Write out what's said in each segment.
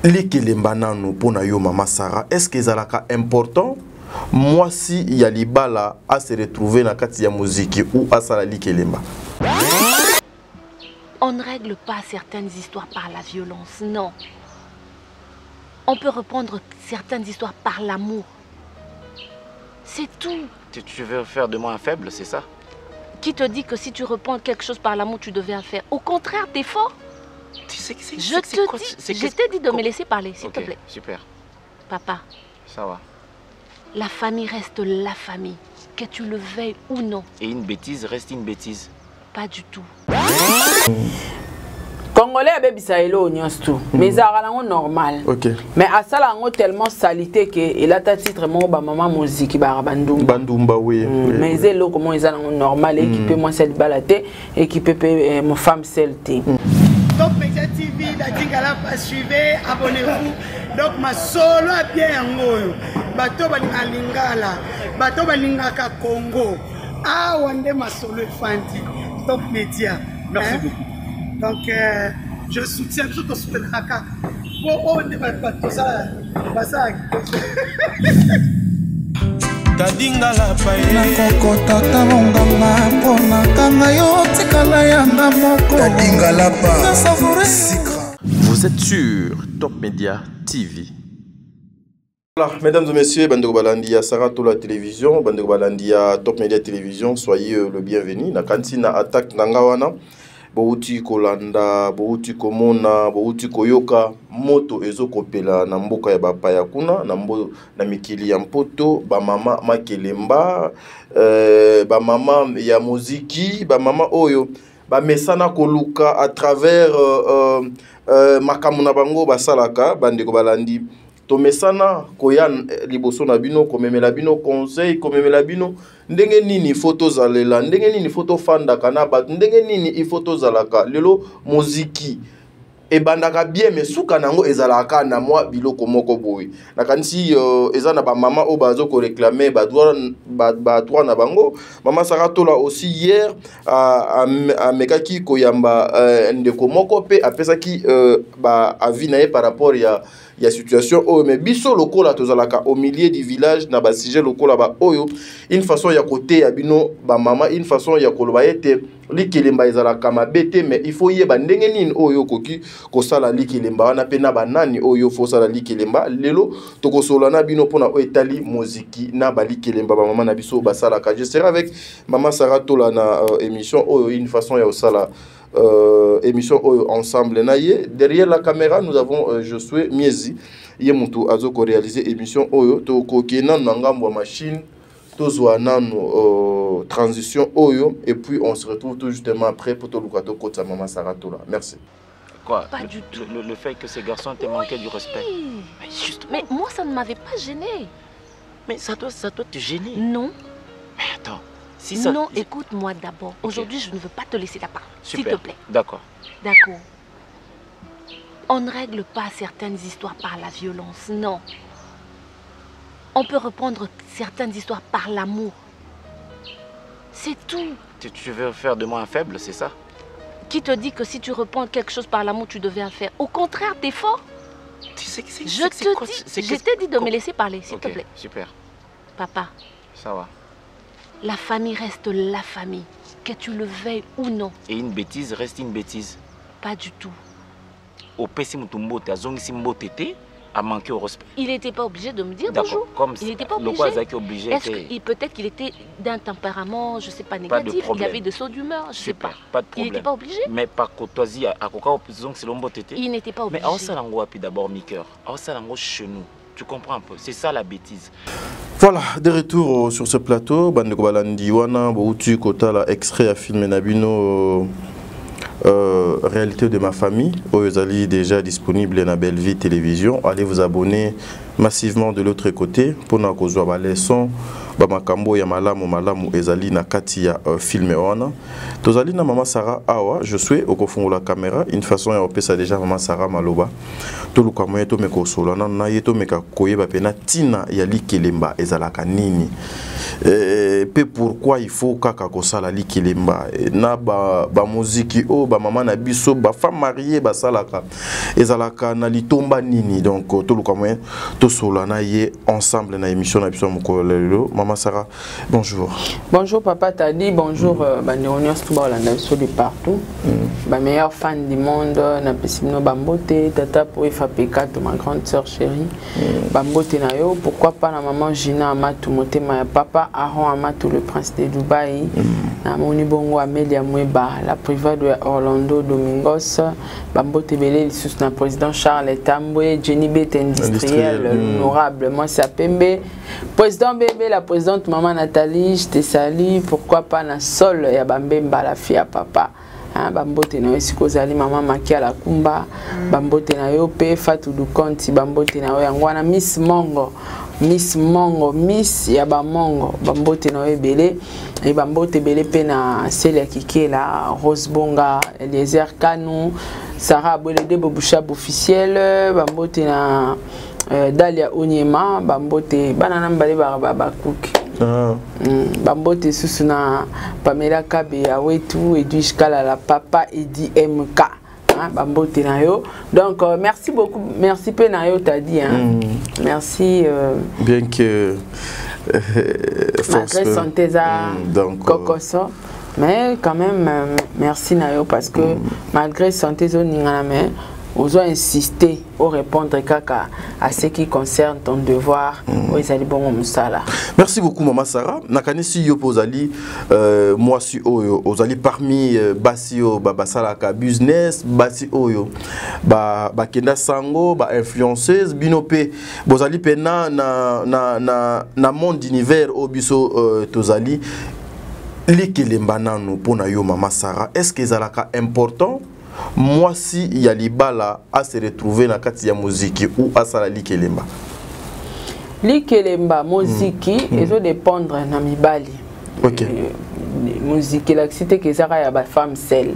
Les Kelembanano pour na yo Mama Sarah, est-ce que ça important? Moi si il y a libala à se retrouver dans kati ya musique ou à salali Kelemba. On ne règle pas certaines histoires par la violence, non. On peut reprendre certaines histoires par l'amour. C'est tout. Tu veux faire de moi un faible, c'est ça? Qui te dit que si tu reprends quelque chose par l'amour, tu deviens faire? Au contraire, t'es fort. Tu sais que c'est Je t'ai dit de me laisser parler, s'il te plaît. Super. Papa. Ça va. La famille reste la famille, que tu le veuilles ou non. Et une bêtise reste une bêtise. Pas du tout. Congolais a ça elo tout, mais ça rend normal. OK. Mais à ça là on tellement salité que il a ta titre mon ba maman musique ba bandumba. Bandumba oui. Mais c'est là comment ils ont normal équipé moi cette balade équipé mon femme celte. Top Media TV, la tingala pas suivez, abonnez-vous. Donc ma solo a bien ngoyo. Bato balinga lingala, bato balinga ka Congo. Ah wande ma solo fanti. Top Media. Merci beaucoup. Donc je soutiens tout au soutien Haka. Bon on est pas ça. Ça. Kadingala paye na kokota talongama pona kanga yo tikala yanga moko kadingala pa sikra. Vous êtes sur Top Media TV. Voilà, mesdames et messieurs, Bandeko Balandi à Sarah la télévision, Bandeko Balandi à Top Media Télévision, soyez le bienvenu. Na kanti na attaque nangawana. Bouti kolanda, bouti komona, bouti koyoka, moto ezo kopela na mboka ya bapaya kuna, na mikili ya mpoto, ba mama makelemba, ba mama ya muziki, ba mama oyo, ba mesana koluka à travers makamuna bango basalaka, Bandeko Balandi. Tomesana koyan liboso na bino komemela bino conseil komemela bino ndenge nini photo zalela ndenge nini photo fanda kana bat ndenge nini i photo zalaka lelo muziki e bandaka bien mais suka nango ezalaka na moi biloko moko boy na kanisi ezana ba mama o bazo ko réclamer ba droit na bango Mama Sarah tola aussi hier a mekaki koyamba ndeko moko pe apesaki ba avis na par rapport il y a situation oh mais biso lokola tozalaka au milieu du village na ba sujet lokola ba oyo une façon ya côté ya bino ba mama une façon ya koloba ete likelemba ezalaka mabete mais il faut yeba ndenge nini oyo koki kosala likelemba wana pe na banani oyo faut sala likelemba lelo tokosola na bino pona etali muziki na ba likelemba ba mama na biso basalaka. Je serai avec Mama Sarah tola na émission oyo une façon ya osala émission ensemble naye derrière la caméra nous avons Josué Miezi yemutu azoko réaliser émission oyo to kokena na ngambo machine tozwa nano transition oyo et puis on se retrouve tout justement après pour to lukato kota Mama Sarah tola. Merci. Quoi? Pas du tout. Le fait que ces garçons t'aient manqué du respect. Mais moi ça ne m'avait pas gêné. Mais ça doit te gêner. Non. Mais attends. Si ça... Non, écoute-moi d'abord. Okay. Aujourd'hui, je ne veux pas te laisser la parole. S'il te plaît. D'accord. D'accord. On ne règle pas certaines histoires par la violence, non. On peut reprendre certaines histoires par l'amour. C'est tout. Tu veux faire de moi un faible, c'est ça? Qui te dit que si tu reprends quelque chose par l'amour, tu deviens faire? Au contraire, t'es fort. Tu sais que c'est... Je t'ai dit de me laisser parler, s'il te plaît. Super. Papa. Ça va. La famille reste la famille, que tu le veuilles ou non. Et une bêtise reste une bêtise. Pas du tout. Au Pessi Mutumbote, à Zongi Mbotete, a manqué au respect. Il n'était pas obligé de me dire bonjour. Comme il n'était pas obligé. Peut-être qu'il était d'un tempérament, je ne sais pas, négatif. Il avait de sauts d'humeur, je ne sais pas. Pas de problème. Il n'était pas obligé. Mais par courtoisie, à Koka Opposition, c'est l'Ombotete. Il n'était pas obligé. Mais à Osalango, d'abord, Miker. À Osalango, chez nous. Tu comprends un peu? C'est ça la bêtise. Voilà, de retour sur ce plateau. Bandeko Balandi wana boutu kota la extrait à filmer Nabino réalité de ma famille. Oyozali déjà disponible na Belle Vie Télévision. Allez vous abonner massivement de l'autre côté pour na kozwa ba leçon ba makambo ya malamu ezali na kati ya film wana tozali na Mama Sarah awa je suis au kofungola caméra une façon ya opesa déjà Mama Sarah maloba to luka moye to meko solo na yeto meka koyeba pena tina ya likelemba ezalaka nini pe pourquoi il faut kaka kosala likelemba na ba muziki o ba mama na biso ba femme mariée ba salaka ezalaka na litomba nini donc to luka moye to solo na ye ensemble na émission na biso mokolelo. Mama Sarah, bonjour. Bonjour papa Tadi, bonjour bandéoniens tout balanda biso de partout. Ba meilleur fan du monde na pesino bambote tata pour FAP4 ma grande sœur chérie. Bambote na yo, pourquoi pas na maman Gina Amatou motema ya papa Aaron Amatou le prince de Dubaï. Na moni bongo Amelia Mweba la privée de Orlando Domingos. Bambote belé sous na président Charles Tamboué, Jenny Bet industriel honorable moi c'est Pembe. Président bébé la présidente maman Nathalie, je te salue, pourquoi pas na sol ya Bambemba la fille à papa. Bambote na yo sikozali maman Makia la Kumba, bambote na yo pe Fatou du Konti, bambote na yo yangwana Miss Mongo, Miss ya Bamongo, bambote na yo belé et bambote belé pe na Celia Kikela, Rose Bonga, Eliezer Kanou, Sarah Bolede Bobouchab officiel, bambote na Dalia Onyema, bambote banana mbale bakuki. Bambote susuna Pamela Kabe Awetu Edwige Kala la papa Edi MK. Bambote na yo. Donc merci beaucoup, merci pe na yo t'as dit merci bien que malgré santé donc Kokoso. Mais quand même merci na yo parce que malgré santé zoningana mais vous avez insisté au répondre kaka à ce qui concerne ton devoir. Merci beaucoup Mama Sarah. Nakanisi yo pozali moi si oyo ozali parmi basi o basalaka business basi oyo ba kenda sango ba influenceuse binope bozali pena na monde univers obiso tozali likelemba nanu pona yo Mama Sarah. Est-ce que ezalaka important moi si Yalibala a se retrouver dans kati ya muziki ou à sala likelemba muziki ezo dépendre na mibali. OK. Muziki la cité que ça ya ba femme seule.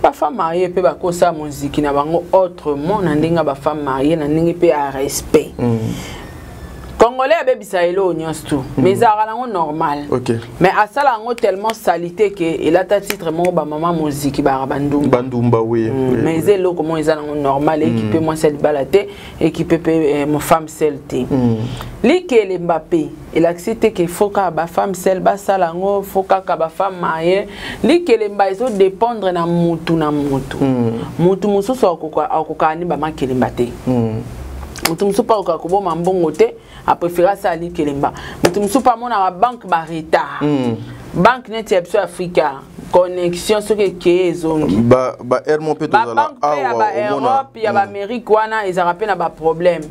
Ba femme mariée pe ba kosa muziki na bango autrement na ndinga ba femme mariée na ndinga pe à respect. Congolais a bébisa elo nyos tout mais ça rend normal. OK. Mais à ça là on tellement salité que il a ta titre mon ba maman musique ba bandumba oui. Mais c'est là comment ils ont normal équipé moi cette balade équipé mon femme celte. Likele Mbappé il a cité que faut ka ba femme celle ba salango faut ka ba femme mariée likele mba ils dépendre na mutu mutu mususu akoka ni ba makele mbate. Mutu mususu pa ko ba mbongo te a préféré ça ali kelemba mutu mususu pa mona ba banque ba retard banque net ya biso Africa connexion ce que zongi ba hermon pe tozala awa Europe ya ba Amérique wana ils rappellent na ba problème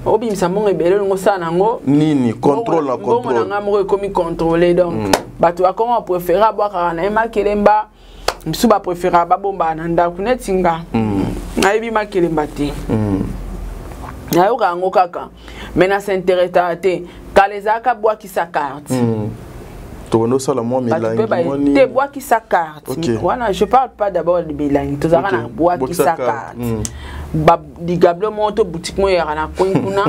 obimisa mbongo ebele ngo sa nango nini contrôle na contrôle mbongo na ngamo komi contrôler donc bato ba comment préférer boire na makelemba mususu ba préférer ba bomba na ndaku netinga na yebi makelemba te na yo kango kaka mais na s'intéresse kalezaka bois qui sa carte tono sala moi milangi te bois qui sa carte voilà je parle pas d'abord de milangi to zaka na bois qui sa carte ba digable monto boutique mo ya na konkuna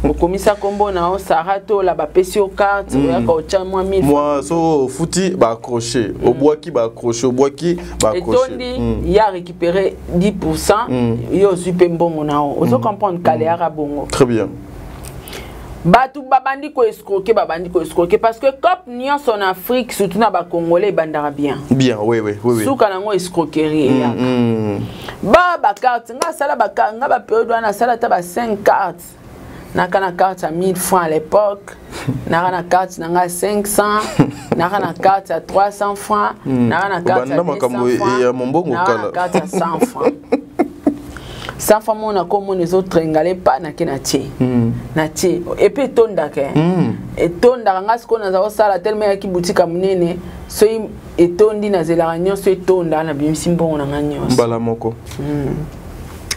okomisa kombo na o sarato la ba pesio carte ya ko cha moi 1000 moi so futi ba accrocher au bois qui ba accrocher au bois qui ba accrocher et il a récupéré 10% yo super mbongo na o ozo comprendre kale ara bongo très bien. Batu babandi ko escroquer parce que cop nyonso en Afrique surtout na ba congolais bandara bien oui souka nango escroquerie ba carte nga sala ba nga ba période na sala ta ba 5 cartes na kana carte à 1000 francs à l'époque na kana carte na 500 na kana carte à 300 francs na kana carte à 200 francs na carte à 100 francs. Sa femme on a comme les autres engalé pas na kenatie na tie et puis tonda ke et tonda nga sko na za sala tellement ki boutique munene so et tondi na zela ranyo so tonda na bimisi mbongo na nganyo mbala moko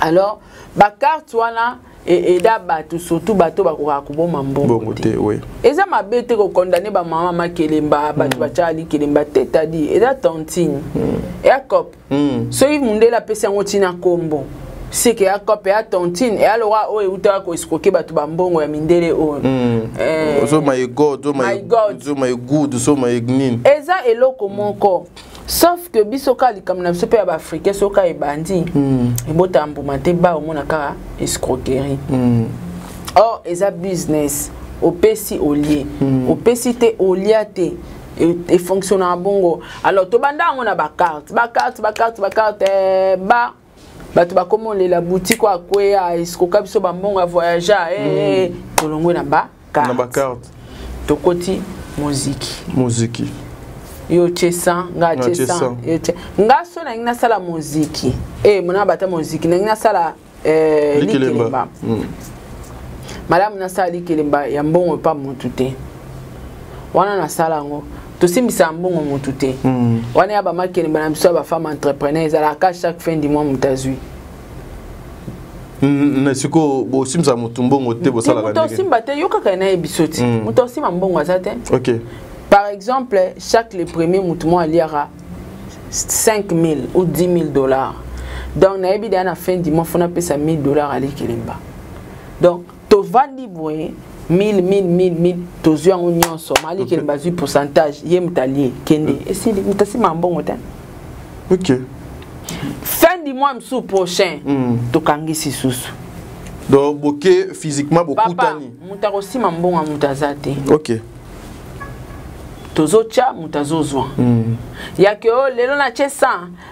alors ba carte wana et da bato surtout bato bakoka koboma mbongo te oui eza mabe te ko condamner ba mama makelemba bato bachali kelemba te tadi eza tontine et akop so y mundela pesa ngotina kombo c'est que akop et tontine et alors o euta ko escroquer bato ba mbongo ya mindele o so my god so my good so my nin eza eloko moko sauf que bisoka likamna biso pe ya ba africain soka ebandi ebota mbuma te ba omona ka escroquerie or eza business opesi olie opesi te oliate et fonctionne en bongo alors to banda on a ba carte ba bato ba comment la boutique kwa kwea escroquer biso ba mbongo voyager tolongwe na ba carte to koti musique yo chesa nga chesa nga so na ngina sala muziki mona bata muziki na ngina sala likelemba madame na sala likelemba ya mbongo pa mutu te wana na sala ngo to simbisa mbongo mutu te wana ya ba makelemba na biso ba femme entrepreneur ezala ka chaque fin du mois mutazui na siko bo simza mutu mbongo te bo sala ka mutu simba te yo kaka na ebisoti mutu simba mbongo azate OK. Par exemple, chaque le premier mouvement il y aura 5 000 ou 10 000 dollars. Donc, na ebi à la fin du mois, on a payé 1 000 dollars à l'équilibre. Donc, tu vas dire 1000, tu as un union somme, l'équilibre du pourcentage, il y a un talier, kende. Et c'est un bon temps. OK. Fin du mois prochain, tu as un sous. Donc, beaucoup physiquement, beaucoup tani. Tu as aussi un bon amutazate. OK. Tozocha mutazozwa yake o lelo na che 100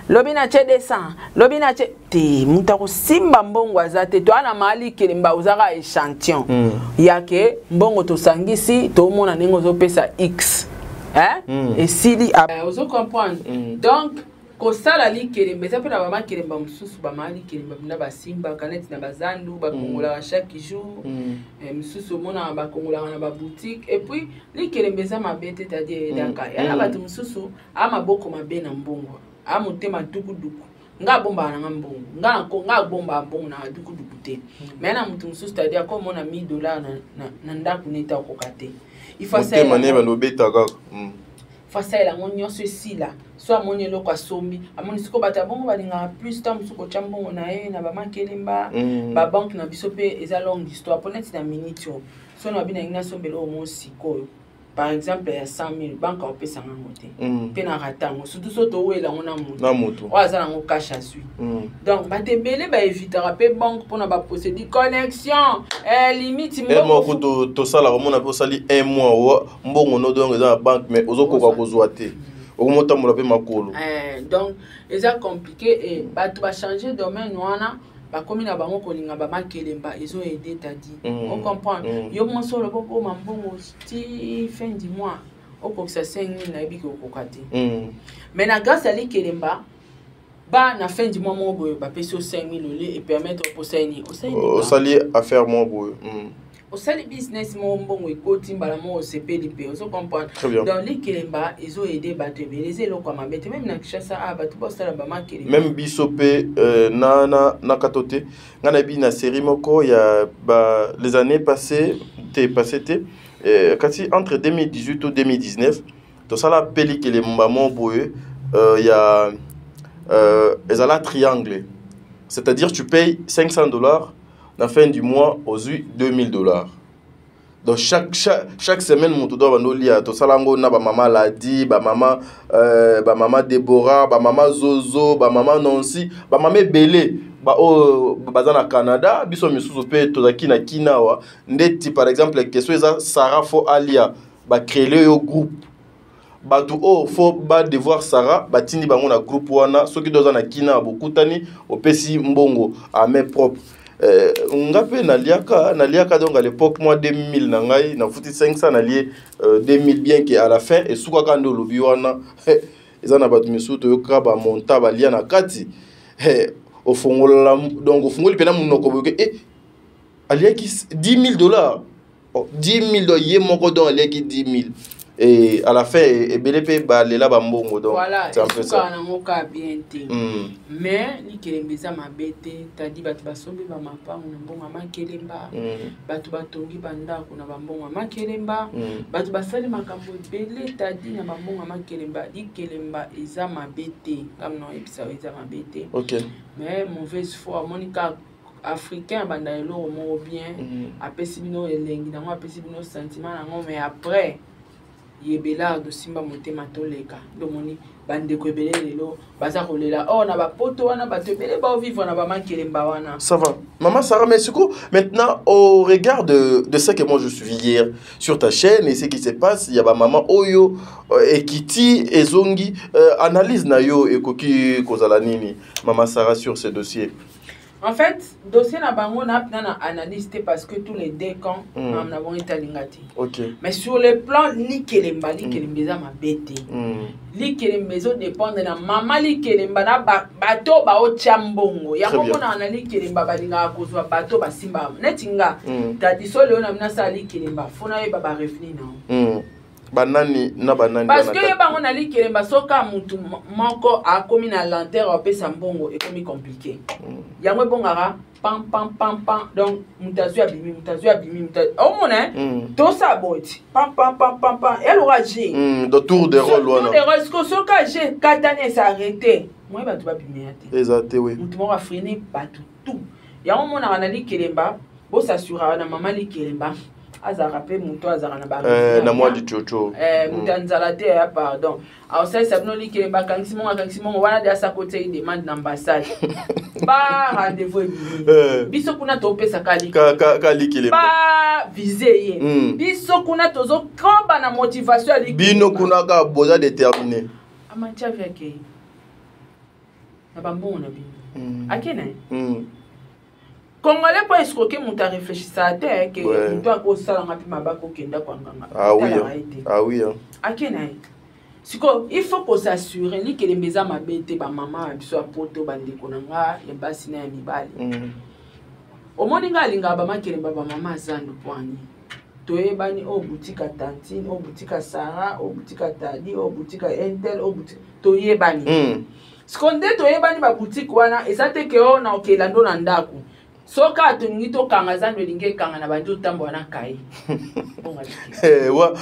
lobi na che 200 lobi na che te mutako simba mbongo azate to ana mali kelemba uzaka échantillon yake mbongo to sangisi to mona ningo zo pesa x et sili ozo comprendre donc ko sala li kelemba ça peut na ba kelemba mususu ba mali kelemba na ba simba kaneti na bazandu ba kongola chaque jour mususu mona ba kongola na ba boutique et puis li kelemba za mabete tadi daka ya ba tu mususu ama boko mabe na mbongo amutema dukuduku nga bomba na mbongo nga bomba mbongo na dukuduku te mais na mutu mususu tadi ko mona 1000 dollars na ndaku neta ko kate il faut ça mané ba no beta ga face la monyo ceci là soit monyo lo kwa sombi amoni siko bata bongo balinga plus temps suko chambongo na ye na ba makelemba ba banque na biso pe eza longue histoire pour neti na minute so na bina ngina sombelo mo siko par exemple ya 100 000 banque au pesa ngote pe na ratango surtout so to wela ngona mutu o azala ngo cash à suite donc batebele ba évitera pe banque pour na ba procédure connexion limite mbongo ko to sala ko mona pe sali 1 mois mbongo no donc za banque mais ozoko ko kozwa te okomota mola pe makolo donc eza compliqué et bato ba changer domaine wana ba komi na bango kolinga ba makelemba ezo aider tadi on comprend yo mo solo popo mambongo ti fin du mois au kokisa 5 000 na ebiki okokati mais na grâce à l'ikelemba ba na fin du mois mo boyo ba peso 5 000 olé et permettre au posaini au sali affaire mo boyo au sali business mo mbongo ekoti mbala mo osepeli pe ozo comprendre dans l'ikelemba ezo aider bato ebeleze lokwa mabete même na kishasa bato bosala ba makelemba même biso pe na katote ngana bi na série moko ya ba les années passées kasi entre 2018 ou 2019 to sala peli kelemba mo boyo ya ezala triangle, c'est-à-dire tu payes $500 à la fin du mois aux $2,000. Donc chaque semaine mon tout doit lia to salango na ba maman Ladi, ba maman Deborah, ba maman Zozo, ba maman Nancy, ba maman Belé, ba o bazana Canada, biso misusu pe to zaki na kinawa ndeti par exemple keso eza Sarah fo alia ba créer le groupe batu o faut ba devoir Sarah batindi bango na groupe wana soki doza na kina bokutani opesi mbongo à main propre. Ngape naliaka donc à l'époque moi 2000 na ngai na futi 500 na lié 2000 bien que à la fin et suka kando lobi wana ezana batu misuto yoka ba monta ba lia na kati au fongola donc au fongoli pena munoko boke aliaki $10,000 $10,000 ye moko donc aliaki 10,000 et à la fin et BLP balela bambongo donc voilà c'est un peu ça bien mais li kelembeza mabete tadi batu basombi ba mapango na mbongo makelemba batu batongi bandako na bambongo makelemba batu basali makambo ebele tadi na bambongo makelemba li kelemba eza mabete comme non episa eza mabete OK mais mauvaise foi monika africain banda eloko moko bien apesi bino elengi nango apesi bino sentiment nango mais après yebela do simba motema toleka domoni bande ko ebele lelo baza kolela oh na bapoto wana bato ebele ba vivre na ba makelemba wana. Ça va maman Sarah, mais c'est quoi maintenant au regard de ce que moi je suis hier sur ta chaîne et ce qui se passe, il y a ba maman oyo ekiti ezongi analyse na yo ekoki kozala nini maman Sarah sur ce dossier. En fait, dossier na bango na analyse parce que tous les deux camps na bon italingati. OK. Mais sur le plan likelemba za mabete. Likelembezo dépend de la maman likelemba na bato ba o chambongo. Ya ko na likelemba balinga kozwa bato basimba. Netinga. Tadi solo na mna sa likelemba. Fona ye baba refni na. Banani na banani parce que bango na likelemba soka mutu moko a komi na lanterre opé sambongo et komi compliqué. Yango bongara pam pam pam pam donc mutazu abimi au mona to saboti pam pam pam pam pam elle aura G de tour de rôle wana tour de rôle ce que soka G katane s'arrêter moi ba tu ba bimia te exact oui mutu moko a freiner partout tout yango mona na likelemba bo s'assura na maman likelemba azara pe muto azara na ba na moi du chocho mutanzala te pardon alors ça sabno likelemba kangisimo wana de sa côté il demande l'ambassade ba rendez-vous biso kuna to pesa kali likelemba ba viser biso kuna tozo komba na motivation likelemba bino kuna ka boza déterminé amantia vyake na bambona bino akena Congolais pour escroquer mon ta réfléchissait à terre que toi ko sala ngapi mabako kenda kwa nganga. Ah oui. Akena. Siko il faut qu'on s'assure ni que les maisons mabete ba maman biso apoto bande konanga ya basi na ya mibali. Au moninga linga ba makelemba ba maman zando poani. Toyebani o boutique Tantine, o boutique Sarah, o boutique Tadi, o boutique Intel, o boutique toyebani. Skonde toyebani ba boutique wana esate ke o na okelando na ndako. Soka tunito kanga zando linge kanga na banjo tambo wana kai. Wa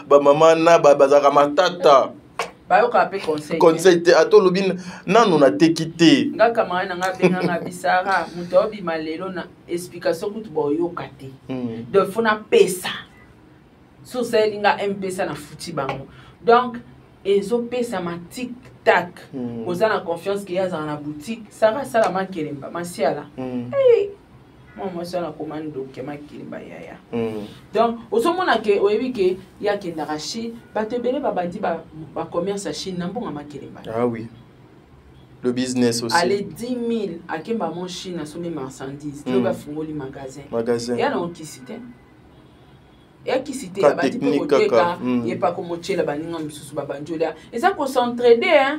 ba mama na bazaka matata. Ba yo ka pe conseil. Conseil te atolobin nanu na tekite. Ngaka maana nga benga nga bisara muto obi malelo na explication kutu bo yo kate. De fona pesa. So c'est linga mpesa na futi bango. Donc ezo pesa ma tic tac. Oza na confiance qu'il y a dans la boutique, ça va ça la makelemba, masiala. Eh moi ça la commande donc makelemba yaya. Donc osomona ke oyebi ke ya ke ndarachi, ba te bele ba bandi ba commerce à Chine na mbonga makelemba. Ah oui. Le business aussi. Allez 10 000 à Kemba mon Chine à sommer marchandises, le ba fungoli magasin. Ya na okisite. Et qui cité la bâti pour Keka, il est pas comme Mochela Baninga Misusu Babanjola. Et ça concentré hein.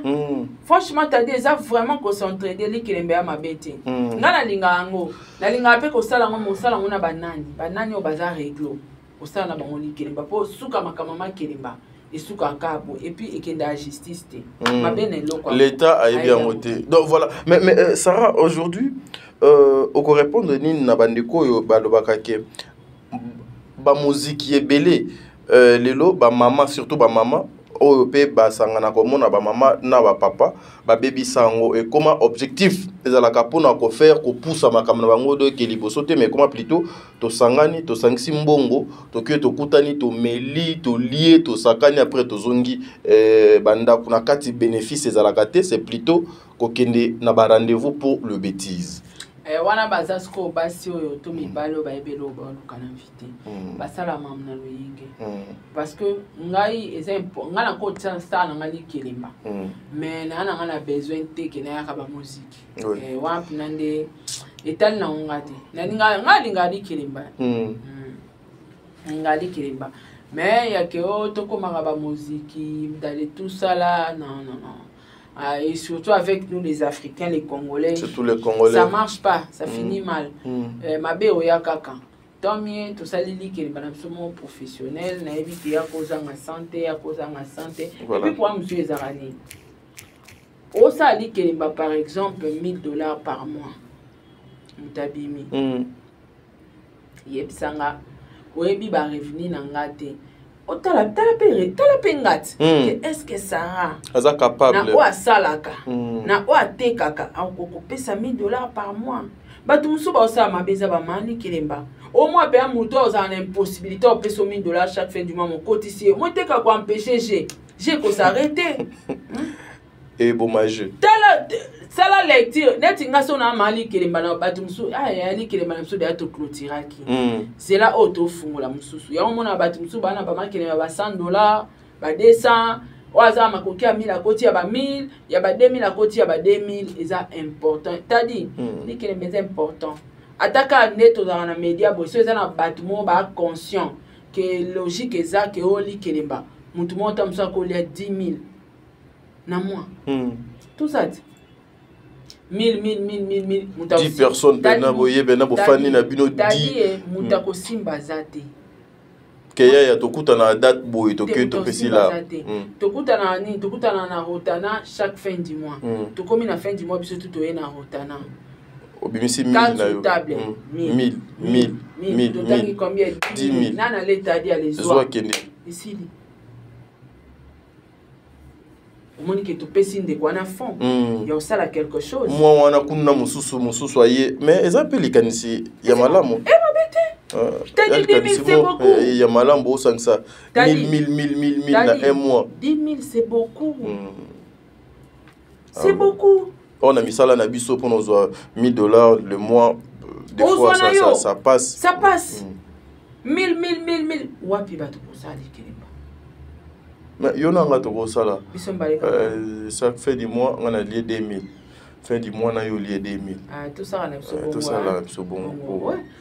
Franchement, t'as dit ça vraiment concentré les Kelembea ma bête. Ngana linga ango, la linga pe ko sala ngo sala ngona banani au bazar réglo. Ko sala na bango li Kelemba po suka makamama Kelemba. Et suka kabo et puis ekenda justice te. Ma bene loko. L'état a bien monté. Donc voilà. Mais Sarah aujourd'hui au correspondre ni na bandeko yo balobaka ke ba musique ebele lelo ba maman surtout ba maman oyo pe ba sangana komona ba maman na ba papa ba baby sango et comment objectif ezalaka pona ko faire ko poussa makamna bango do ke liboso te mais comment plutôt to sangani to sangisi mbongo to ke to kutani to meli to lié to sakani après to zongi banda kuna kati bénéfice ezalaka te c'est plutôt ko kende na ba rendez-vous pour le bêtise. Wana bazasko basi oyo to mibalo ba ebelo ba lokana invité basala mamna loyinge parce que ngai exemple ngala ko tsana ngali kelemba mais na besoin te ke na ya ba musique wa pinande etal na ngati na ngali ngali kelemba ngali kelemba mais ya ke o to ko ba musique d'aller tout ça là non et surtout avec nous les Africains, les Congolais, surtout les Congolais, ça marche pas, ça finit mal. Mabe oya kaka, tant mieux tout ça lili qui est absolument professionnel na éviter à cause de santé et puis pour monsieur Zarani au ça dit que par exemple $1000 par mois mutabimi yebsanga oyebi ba revenu na ngate otala pe ngati est-ce que Sarah aza capable na o asalaka na o atekaka akoko pesa $1000 par mois batu musu ba osala mabeza ba mani kilemba au moins pe amuto oza na impossibilité o pesa $1000 chaque fin du mois mon cotiser moi teka ko empêcher j'ai ko s'arrêter et bon majeur sala lecture net nga so na mali kilemba na batu musu ali kilemba na musu de ato clôturaki c'est là auto fungola mususu ya mona batu musu bana ba makilemba ba $100 ba 200 waza makoki ya 1000 akoti ya ba 1000 ya ba 2000 akoti ya ba 2000 eza important tadi ni kilemba eza important ataka neto za na media bo so eza na batu mo ba conscient que logique eza que oli kilemba mutu mo ta musu ko lia 10 000 na mois tout ça 1000 10 personnes bena boye bena bofani na bino 10 muta ko simba zate keya ya tokuta na date boye to pesi la tokuta na ni tokuta na rotana chaque fin du mois to komi na fin du mois biso tout na rotana obimisi 1000 na yo 1000 totangi combien 10 000 nana l'état dia les oies kende ici Monique tu pèses de quoi na fond il y a ça là quelque chose moi wana kuna mususu aye mais exemple likanisi ya malamu c'est beaucoup il y a malamu au sang ça 1000 na un mois 10 000 c'est beaucoup c'est beaucoup on a mis ça là na biso pour nous $1000 le mois des fois ça passe 1000 wapi batu pour ça likilimba mais yo na nga to ça là chaque fin du mois on a lié 2000 fin du mois na yo lié 2000 tout ça on a tout ça là c'est bon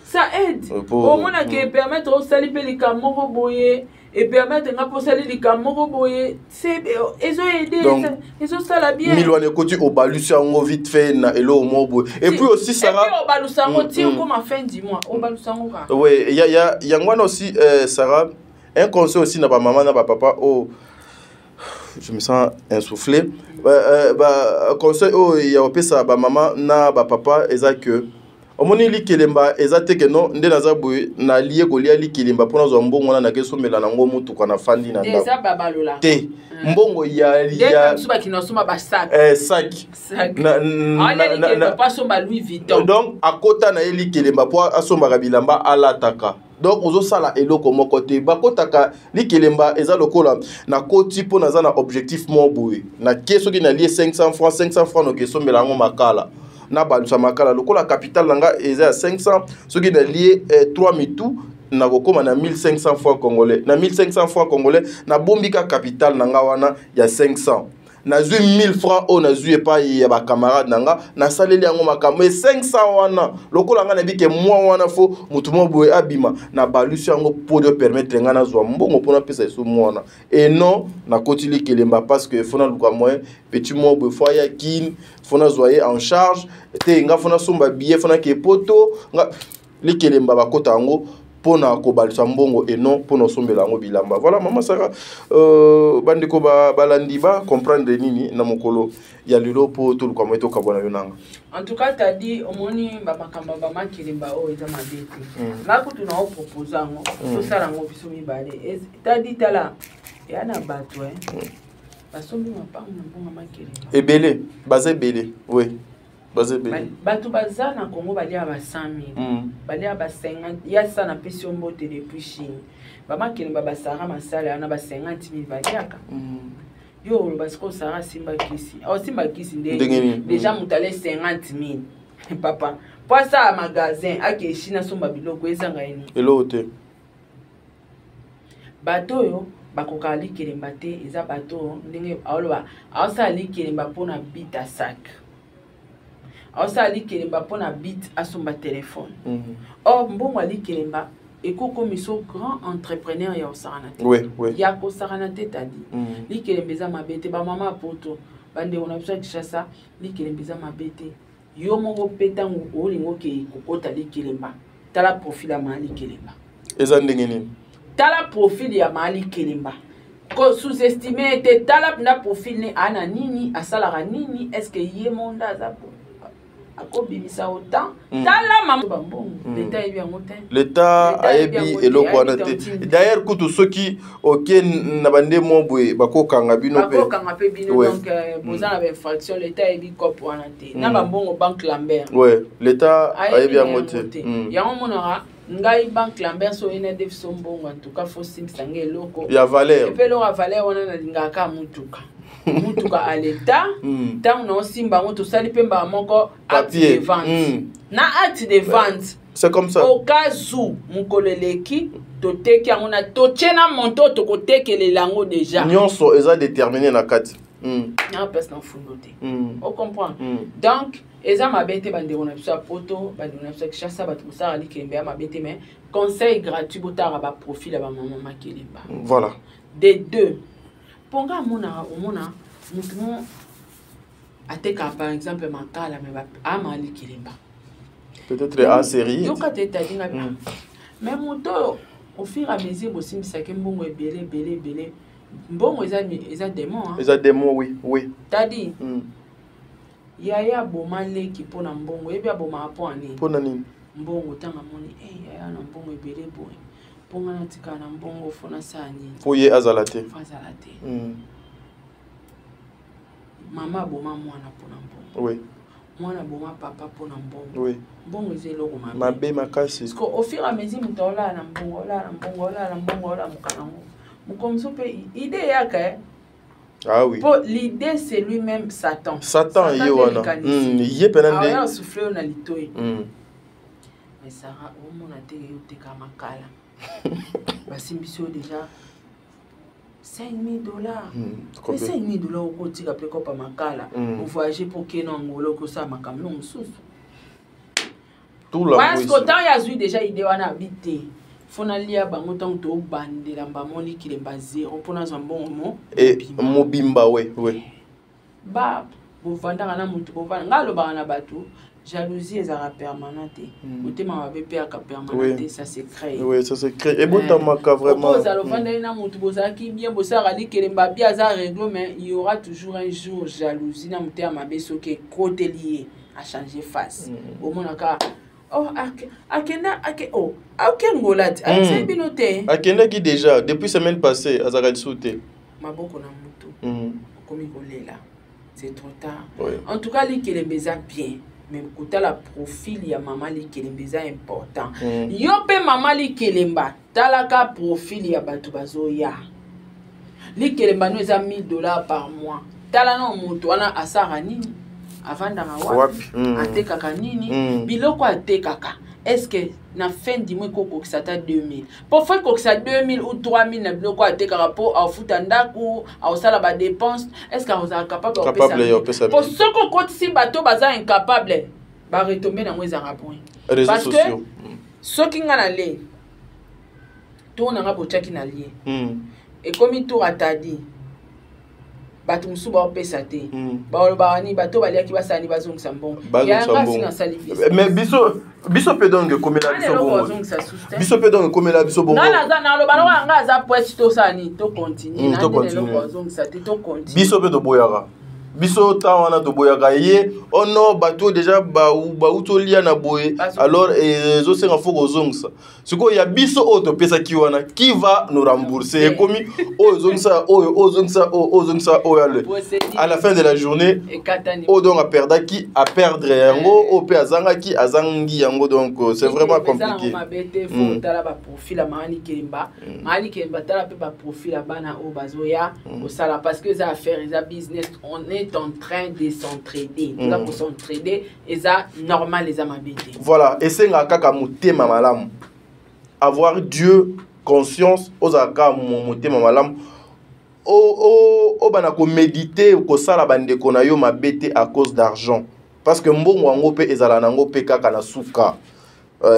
ça aide au moins que permettre au sali pelika moko boye et permettre nga pour sali lika moko boye c'est ils ont aidé ils ont ça la bien 1000 wana koti au balusa ngo vite fait na elo mo boye et puis aussi ça va au balusa ngo tire comme à fin du mois au balusa ngo ka ouais il y a ngwana aussi Sarah un conseil aussi na ba maman na ba papa je me sens insoufflé conseil il y a opesa ba maman na ba papa eza que omoni likilemba eza te que non nde naza boye na lié ko lia likilemba pona zo mbongo na keso mela na ngo mutu kana fandi na ndako eza babalola te mbongo ya suba kinosoma ba sac sac na pas somba Louis Vuitton donc akota na likilemba po asomba kabilamba alataka donc ozo sala eloko moko te bakotaka likelemba eza lokola na koti po naza na objectif mo boye na keso ki na lié 500 francs no keso melango makala na balusa makala lokola capital nanga eza 500 soki na lié 3000 tout na kokoma na 1500 francs congolais na 1500 francs congolais na bombika capital nanga wana ya 500 na zui 1000 francs o na zui pa ya ba camarade nanga na saleli yango makambo 500 wana lokola nga na bike mwa wana fo mutu mo boye abima na balusi yango pour de permettre nga na zwa mbongo pona pesa eso mwana et non na kotili kelemba parce que fona luka moyen petit mo boye fo ya kin fona zoyer en charge te nga fona somba billet fona ke poto nga likelemba bakota yango pona ko balisa mbongo et non pona sombela ngo bilamba voilà maman Sarah bandiko balandi ba comprendre nini na mokolo ya lelo po to luka moto ka bona yonanga en tout cas t'as dit omoni ba makamba ba makilimba o eza mabete ngako tuna o proposer ngo to sala ngo biso mibale t'as dit tala ya na bato basombi mapango na bonga makilimba ebele baze belé oui bato baza na Congo balia ba 100,000 balia ba 50 ya ça na pesi mbote depuis Chine bama kilimba ba Sarah masala na ba 50,000 baliaka yo lo basiko Sarah simba kisi déjà mutale 50,000 papa pour ça magasin ake Chine somba biloko ezanga eni elote bato yo bakoka likilimba te eza bato ndenge aloba asa likilimba pona bita sac asa likilimba pona bit asomba téléphone or mbongo likilimba ekoko miso grand entrepreneur ya osaranate oui ya ko saranate tadi likilimba za mabete ba mama poto bande on a besoin de chassa likilimba za mabete yo moko petango olingo ke kokota likilimba tala profil ya Mali Kelemba. Eza ndenge nini? Tala profil ya Mali Kelemba. Ko sous-estimé te tala na profil ne ana nini asalaka nini est-ce que ye monda azapo akobimisa autant tala maman bambongo l'état est bien monté l'état ayebi eloko wana te d'ailleurs kutu soki OK na bande mobwe bakokanga bino pe bakokanga pe bino donc bozana ba infraction l'état ebi cop wana te na bambongo banque Lambert ouais l'état ayebi monté yango monara ngai banque Lambert so ene def sombongo en tout cas faut simsange eloko ya valeur et pe lo valeur wana na lingaka mutuka mutuka à l'état tant non simba moto sali pemba moko acte de vente na acte de vente c'est comme ça au cas où mukoleleki to teki ngona to tchena monto to ko tekele lango déjà nyonso eza déterminé na kati na personne fundoté on comprend donc eza mabete bande on a biso poto bande on a biso kishasa batu ça ali Kelemba mabete mais conseil gratuit botara ba profil ba maman Kelemba voilà des deux ponga mona omona mutu ateka par exemple makala mais Mali Kelemba peut-être en série yo ka teta dinga mais moto au fur et à mesure aussi misake mbongo belé mbongo eza démon hein eza démon oui tadi yaya boma leki pona mbongo ebi aboma aponi pona nini mbongo tanga moni yaya na mbongo ebele boye ponga na tika na mbongo fona sani foye azalate mama boma mwana pona mbongo oui mwana boma papa pona mbongo oui mbongo ezelo ko mabe makasi parce que au fur et à mesure mtola na mbongo la mukana mukomso pe idée yaka ah oui pour l'idée c'est lui-même Satan yewana yé penande a soufflé na litoi mais Sarah au mona te yote kama kala basimbiso déjà $5,000 mais $5,000 au kotika pe ko pa makala pour voyager pour que non ngolo ko sa makamno mususu tout la parce que tant ya zui déjà idée wana habité fona lia bango tant to bandela mbamoni Kelemba zéro pona zambongo mo et mobimba oui ba bovandaka na mutu bovanda ngalo bana batu jalousie ezara permanente motema mabe pe aka permanente ça se crée oui ça se crée et botamaka vraiment vous allez vendre na mutu bozaki bien bosara li Kelemba bien za règle mais il y aura toujours un jour jalousie na mutema mabe soki côté lié à changer face au monaka oh akenda ngolati binote akenda qui déjà depuis semaine passée azara sauté maboko na mutu komi kolela c'est trop tard en tout cas li Kelemba bien mais kota la profil ya mama li Kelemba important yo pe mama li Kelemba talaka profil ya batu bazoya li Kelemba no eza $1,000 par mois tala na mutu wana asara nini avanda wapi atekaka nini biloko atekaka est-ce que na fin du mois koko kisata 2,000 pour faire que ça 2,000 ou 3,000 na biloko atekaka po afuta ndaku ausala ba dépenses est-ce que vous êtes capable de payer pour ce que quand si bateau baza incapable ba retomber na mweza rapon parce que ce qui ngana le to na ngabochaki na lié et comme il tour atadi batu musu ba opesa te ba bani bato baliaki basani bazongisa mbongo ya ngasi na salifi mais biso pe donc komela biso bongo biso pe donc komela biso bongo na lo balo nga za poète to sani to continue na ndelo bazongisa te to continue biso pe to boyaka biso ta wana to boyaka ye ono bato déjà ba utolia na boye alors zo senga foko zongisa siko ya biso auto pesa ki wana qui va nous rembourser komi ozongisa à la fin de la journée o donc a perdre qui a perdre yango o pe azanga ki azangi yango donc c'est vraiment compliqué faut tala ba profil à Mali Kelemba tala pe ba profil bana o bazoya au sala parce que ça affaire ça business on est en train de s'entraider là pour s'entraider et ça normal les amabité voilà et c'est ngaka mutema malamu avoir Dieu conscience aux aka mutema malamu o bana ko méditer ko sala bande ko na yo mabete à cause d'argent parce que mbongo wango pe ezala nango pe kaka na suka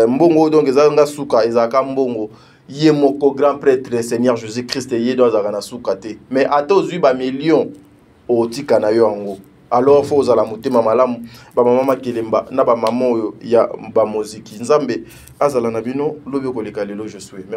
mbongo donc ezanga suka ezaka mbongo ye moko grand prêtre Seigneur Jésus Christ ye do azaka na suka te mais ata ozui ba million o tika na yo wango alors faut za la motema malamu ba mama kelemba na ba maman oyo ya ba muziki nzambe azala na bino lobi ko leka lelo je suis merci.